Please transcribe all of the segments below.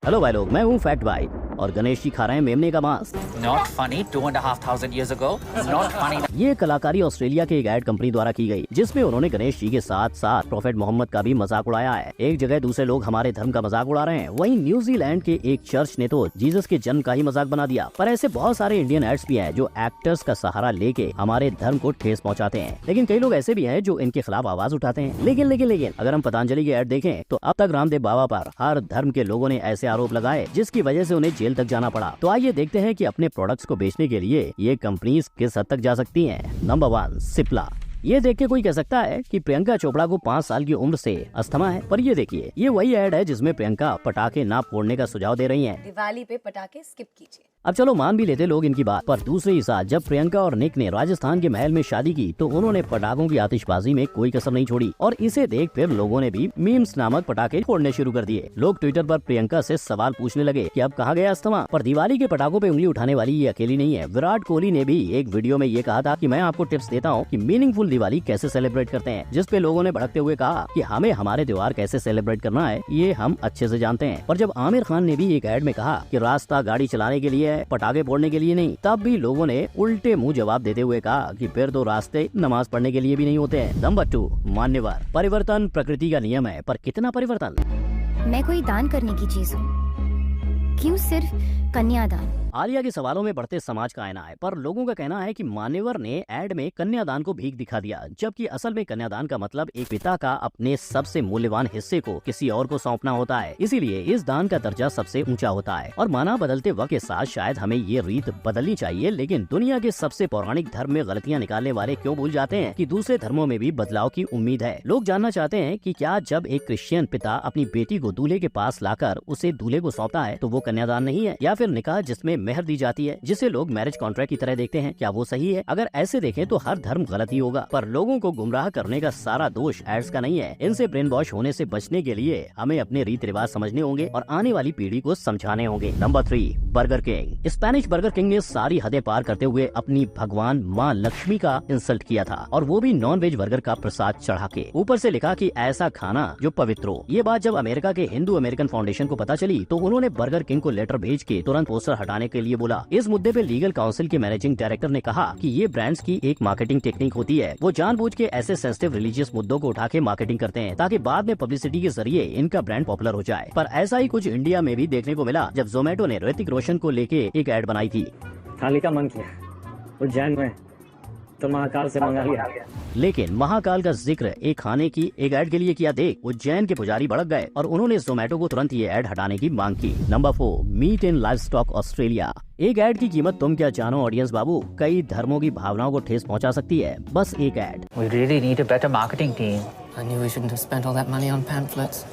Hello भाई लोग, मैं हूँ फैक्ट भाई और गणेश जी खा रहे हैं मेमने का मांस। Not funny 2,500 years ago. Not funny. ये कलाकारी ऑस्ट्रेलिया के एक एड कंपनी द्वारा की गई, जिसमें उन्होंने गणेश जी के साथ साथ प्रोफेट मोहम्मद का भी मजाक उड़ाया है। एक जगह दूसरे लोग हमारे धर्म का मजाक उड़ा रहे हैं, वहीं न्यूजीलैंड के एक चर्च ने तो जीसस के जन्म का ही मजाक बना दिया। पर ऐसे बहुत सारे इंडियन एड्स भी हैं जो एक्टर्स का सहारा लेके हमारे धर्म को ठेस पहुंचाते हैं, लेकिन कई लोग ऐसे भी हैं जो इनके खिलाफ आवाज उठाते हैं। लेकिन अगर हम पतंजलि के एड देखें तो अब तक रामदेव बाबा पर हर धर्म के लोगों ने ऐसे आरोप लगाए जिसकी वजह से उन्हें जेल तक जाना पड़ा। तो आइए देखते हैं कि अपने प्रोडक्ट्स को बेचने के लिए ये कंपनीज किस हद तक जा सकती हैं। नंबर 1, सिप्ला। ये देख के कोई कह सकता है कि प्रियंका चोपड़ा को 5 साल की उम्र से अस्थमा है, पर ये देखिए, ये वही एड है जिसमें प्रियंका पटाखे ना फोड़ने का सुझाव दे रही हैं। दिवाली पे पटाखे स्किप कीजिए। अब चलो मान भी लेते लोग इनकी बात, पर दूसरे ही साल जब प्रियंका और निक ने राजस्थान के महल में शादी की तो उन्होंने पटाखों की आतिशबाजी में कोई कसर नहीं छोड़ी और इसे देख फिर लोगों ने भी मीम्स नामक पटाखे फोड़ने शुरू कर दिए। लोग ट्विटर पर प्रियंका से सवाल पूछने लगे कि अब कहाँ गया अस्थमा। पर दिवाली के पटाखों पे उंगली उठाने वाली ये अकेली नहीं है। विराट कोहली ने भी एक वीडियो में ये कहा था कि मैं आपको टिप्स देता हूँ कि मीनिंगफुल दिवाली कैसे सेलिब्रेट करते हैं, जिस पे लोगों ने भड़कते हुए कहा कि हमें हमारे त्योहार कैसे सेलिब्रेट करना है ये हम अच्छे से जानते हैं। पर जब आमिर खान ने भी एक एड में कहा कि रास्ता गाड़ी चलाने के लिए है, पटाखे फोड़ने के लिए नहीं, तब भी लोगों ने उल्टे मुंह जवाब देते हुए कहा कि फिर तो रास्ते नमाज पढ़ने के लिए भी नहीं होते हैं। नंबर 2, मान्यवर। परिवर्तन प्रकृति का नियम है, पर कितना परिवर्तन? मैं कोई दान करने की चीज हूँ, क्यों सिर्फ कन्यादान? आलिया के सवालों में बढ़ते समाज का आईना है, पर लोगों का कहना है कि मान्यवर ने एड में कन्यादान को भीख दिखा दिया, जबकि असल में कन्यादान का मतलब एक पिता का अपने सबसे मूल्यवान हिस्से को किसी और को सौंपना होता है। इसीलिए इस दान का दर्जा सबसे ऊंचा होता है और माना बदलते वक्त के साथ शायद हमें ये रीत बदलनी चाहिए, लेकिन दुनिया के सबसे पौराणिक धर्म में गलतियाँ निकालने वाले क्यों भूल जाते हैं कि दूसरे धर्मों में भी बदलाव की उम्मीद है। लोग जानना चाहते हैं कि क्या जब एक क्रिश्चियन पिता अपनी बेटी को दूल्हे के पास लाकर उसे दूल्हे को सौंपता है तो वो कन्यादान नहीं है, या फिर निकाह जिसमें मेहर दी जाती है जिसे लोग मैरिज कॉन्ट्रैक्ट की तरह देखते हैं, क्या वो सही है? अगर ऐसे देखें तो हर धर्म गलत ही होगा, पर लोगों को गुमराह करने का सारा दोष एड्स का नहीं है। इनसे ब्रेन वॉश होने से बचने के लिए हमें अपने रीति रिवाज समझने होंगे और आने वाली पीढ़ी को समझाने होंगे। Number 3, burger king. Spanish burger king ने सारी हदें पार करते हुए अपनी भगवान माँ लक्ष्मी का इंसल्ट किया था, और वो भी नॉन वेज बर्गर का प्रसाद चढ़ा के, ऊपर से लिखा कि ऐसा खाना जो पवित्र हो। ये बात जब अमेरिका के हिंदू अमेरिकन फाउंडेशन को पता चली तो उन्होंने बर्गर किंग को लेटर भेज के तुरंत पोस्टर हटाने के लिए बोला। इस मुद्दे पे लीगल काउंसिल के मैनेजिंग डायरेक्टर ने कहा कि ये ब्रांड्स की एक मार्केटिंग टेक्निक होती है, वो जानबूझ के ऐसे सेंसिटिव रिलीजियस मुद्दों को उठा के मार्केटिंग करते हैं ताकि बाद में पब्लिसिटी के जरिए इनका ब्रांड पॉपुलर हो जाए। पर ऐसा ही कुछ इंडिया में भी देखने को मिला जब जोमेटो ने ऋतिक रोशन को लेके एक ऐड बनाई थी। थाली का मन किया उज्जैन में तो महाकाल से मंगा लिया, लेकिन महाकाल का जिक्र एक खाने की एक ऐड के लिए किया देख उज्जैन के पुजारी भड़क गए और उन्होंने जोमेटो को तुरंत ये ऐड हटाने की मांग की। Number 4, meat and livestock Australia. एक ऐड की कीमत तुम क्या जानो ऑडियंस बाबू, कई धर्मों की भावनाओं को ठेस पहुंचा सकती है। बस एक add. We really need a better marketing team. I knew we shouldn't have spent all that money on pamphlets.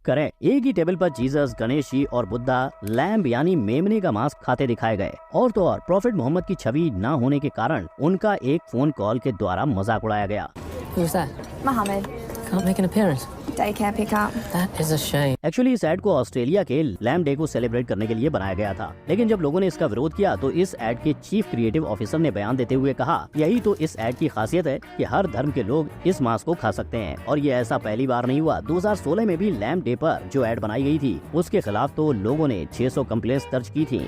करें, एक ही टेबल पर जीसस, गणेश जी और बुद्धा लैम्ब यानी मेमने का मांस खाते दिखाए गए, और तो और प्रोफेट मोहम्मद की छवि न होने के कारण उनका एक फोन कॉल के द्वारा मजाक उड़ाया गया। Who's that? Mohammed, Can't make an appearance. daycare pickup. That is a shame. Actually इस ऐड को ऑस्ट्रेलिया के लैम्ब डे को सेलिब्रेट करने के लिए बनाया गया था, लेकिन जब लोगों ने इसका विरोध किया तो इस ऐड के चीफ क्रिएटिव ऑफिसर ने बयान देते हुए कहा, यही तो इस ऐड की खासियत है कि हर धर्म के लोग इस मांस को खा सकते हैं, और ये ऐसा पहली बार नहीं हुआ। 2016 में भी लैम्ब डे पर जो ऐड बनाई गई थी उसके खिलाफ तो लोगों ने 600 कंप्लेंट्स दर्ज की थी।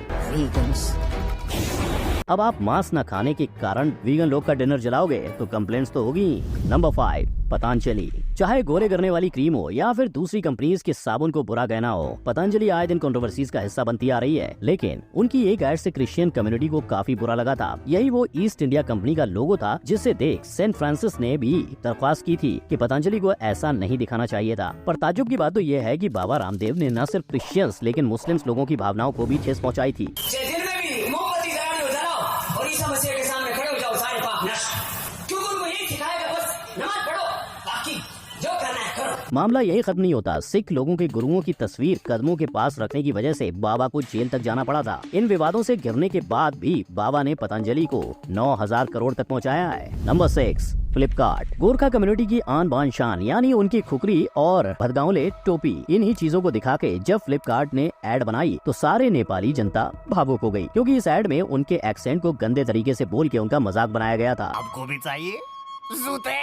अब आप मांस न खाने के कारण वीगन लोग का डिनर जलाओगे तो कंप्लेंट्स तो होगी। नंबर 5, पतंजलि। चाहे गोरे करने वाली क्रीम हो या फिर दूसरी कंपनीज के साबुन को बुरा कहना हो, पतंजलि आए दिन कंट्रोवर्सीज का हिस्सा बनती आ रही है, लेकिन उनकी एक ऐड से क्रिश्चियन कम्युनिटी को काफी बुरा लगा था। यही वो ईस्ट इंडिया कंपनी का लोगो था जिसे देख सेंट फ्रांसिस ने भी दरख्वास्त की थी कि पतंजलि को ऐसा नहीं दिखाना चाहिए था। पर ताज्जुब की बात तो ये है कि बाबा रामदेव ने न सिर्फ क्रिश्चियंस लेकिन मुस्लिम्स लोगों की भावनाओं को भी ठेस पहुँचाई थी। समस्या के सामने खड़े हो जाओ सारे पाप नष्ट, क्योंकि उनको यही सिखाएगा बस नमाज पढ़ो, बाकी जो करना है करो। मामला यही खत्म नहीं होता। सिख लोगों के गुरुओं की तस्वीर कदमों के पास रखने की वजह से बाबा को जेल तक जाना पड़ा था। इन विवादों से घिरने के बाद भी बाबा ने पतंजलि को 9,000 करोड़ तक पहुंचाया है। नंबर 6, फ्लिपकार्ट। गोरखा कम्युनिटी की आन बान शान यानी उनकी खुकरी और भदगांवले टोपी, इन्हीं चीजों को दिखा के जब फ्लिपकार्ट ने ऐड बनाई तो सारे नेपाली जनता भावुक हो गई, क्योंकि इस ऐड में उनके एक्सेंट को गंदे तरीके से बोल के उनका मजाक बनाया गया था। आपको भी चाहिए जूते?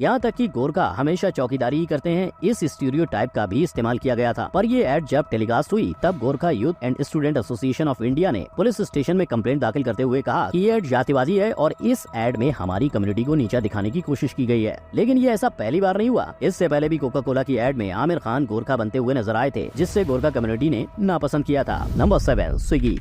यहाँ तक कि गोरखा हमेशा चौकीदारी ही करते हैं, इस स्टीरियोटाइप का भी इस्तेमाल किया गया था। पर ये एड जब टेलीकास्ट हुई तब Gorkha youth and student association of India ने पुलिस स्टेशन में कंप्लेंट दाखिल करते हुए कहा कि ये एड जातिवादी है और इस एड में हमारी कम्युनिटी को नीचा दिखाने की कोशिश की गई है। लेकिन ये ऐसा पहली बार नहीं हुआ, इससे पहले भी कोका कोला की एड में आमिर खान गोरखा बनते हुए नजर आए थे, जिससे गोरखा कम्युनिटी ने नापसंद किया था। Number 7, Swiggy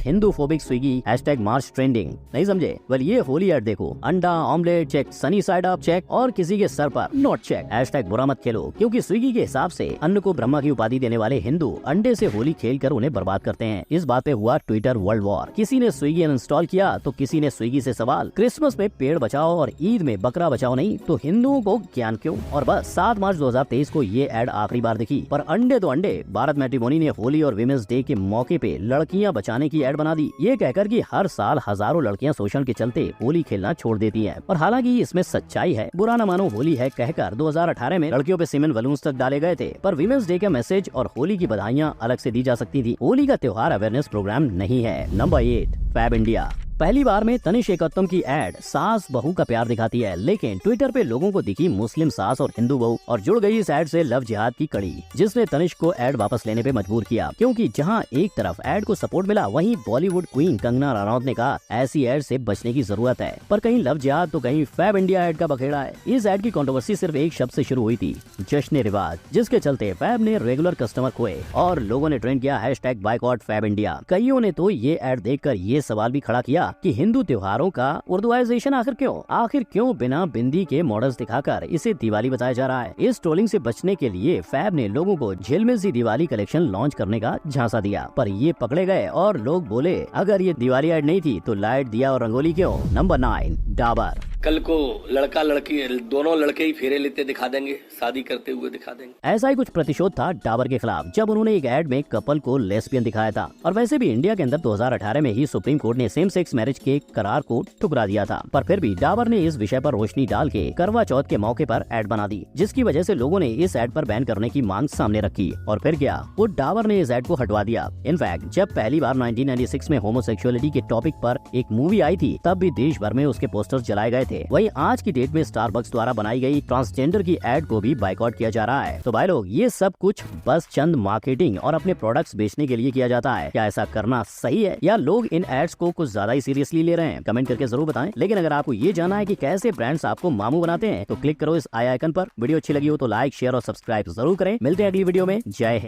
#Hinduphobic Swiggy #march trending. नहीं समझे? वेल ये होली एड देखो, अंडा omelette check, sunny side up check और किसी के सर पर नोट चेक। #बुरा मत खेलो, क्योंकि स्विगी के हिसाब से अन्न को ब्रह्मा की उपाधि देने वाले हिंदू अंडे से होली खेलकर उन्हें बर्बाद करते हैं। इस बात पे हुआ ट्विटर वर्ल्ड वॉर। किसी ने स्विगी अनइंस्टॉल किया तो किसी ने स्विगी से सवाल, क्रिसमस में पेड़ बचाओ और ईद में बकरा बचाओ नहीं तो हिंदुओं को ज्ञान क्यों? और बस 7 मार्च 2023 को ये एड आखिरी बार दिखी। पर अंडे तो अंडे, भारत मैट्रिमोनी ने होली और विमेंस डे के मौके पे लड़कियां बचाने की एड बना दी, ये कहकर कि हर साल हजारों लड़कियां शोषण के चलते होली खेलना छोड़ देती हैं। और हालांकि इसमें सच्चाई है, बुरा न मानो होली है कहकर 2018 में लड़कियों पे सीमेंट बलून्स तक डाले गए थे। पर विमेंस डे का मैसेज और होली की बधाइयां अलग से दी जा सकती थी। होली का त्योहार अवेयरनेस प्रोग्राम नहीं है। Number 8, Fab India. पहली बार में तनिष एकत्तम की एड सास बहू का प्यार दिखाती है, लेकिन ट्विटर पे लोगों को दिखी मुस्लिम सास और हिंदू बहू और जुड़ गई इस एड से लव जिहाद की कड़ी, जिसने तनिष को एड वापस लेने पे मजबूर किया। क्योंकि जहां एक तरफ एड को सपोर्ट मिला, वहीं बॉलीवुड क्वीन कंगना रनौत ने कहा ऐसी एड से बचने की जरूरत है। पर कहीं लव जिहाद तो कहीं फैब इंडिया एड का बखेड़ा है। इस एड की कंट्रोवर्सी सिर्फ एक शब्द से शुरू हुई थी, जश्न रिवाज, जिसके चलते फैब ने रेगुलर कस्टमर खोए और लोगों ने ट्रेंड किया #बायकॉट फैब इंडिया। कईयों ने तो ये एड देखकर ये सवाल भी खड़ा किया कि हिंदू त्योहारों का उर्दूआइजेशन आखिर क्यों बिना बिंदी के मॉडल्स दिखाकर इसे दिवाली बताया जा रहा है। इस ट्रोलिंग से बचने के लिए फैब ने लोगों को झिलमिल सी दिवाली कलेक्शन लॉन्च करने का झांसा दिया, पर ये पकड़े गए और लोग बोले अगर ये दिवाली एड नहीं थी तो लाइट दिया और रंगोली क्यों। नंबर 9, डाबर। कल को लड़का लड़की दोनों लड़के ही फेरे लेते दिखा देंगे, शादी करते हुए दिखा देंगे। ऐसा ही कुछ प्रतिशोध था डाबर के खिलाफ जब उन्होंने एक एड में कपल को लेस्बियन दिखाया था। और वैसे भी इंडिया के अंदर 2018 में ही सुप्रीम कोर्ट ने सेम सेक्स मैरिज के करार को ठुकरा दिया था, पर फिर भी डाबर ने इस विषय पर रोशनी डाल के करवा चौथ के मौके पर एड बना दी, जिसकी वजह से लोगों ने इस एड पर बैन करने की मांग सामने रखी। और फिर क्या, वो डाबर ने इस एड को हटवा दिया। इनफैक्ट जब पहली बार 1996 में होमोसेक्सुअलिटी के टॉपिक पर एक मूवी आई थी, तब भी देश भर में उसके पोस्टर्स जलाए गए थे। वहीं आज की डेट में स्टारबक्स द्वारा बनाई गई ट्रांसजेंडर की एड को भी बाइकआउट किया जा रहा है। तो भाई लोग, ये सब कुछ बस चंद मार्केटिंग और अपने प्रोडक्ट्स बेचने के लिए किया जाता है। क्या ऐसा करना सही है या लोग इन एड्स को कुछ ज्यादा ही सीरियसली ले रहे हैं? कमेंट करके जरूर बताएं। लेकिन अगर आपको ये जानना है कि कैसे ब्रांड्स आपको मामू बनाते हैं तो क्लिक करो इस आई आइकन पर। वीडियो अच्छी लगी हो तो लाइक, शेयर और सब्सक्राइब जरूर करें। मिलते हैं अगली वीडियो में। जय हिंद।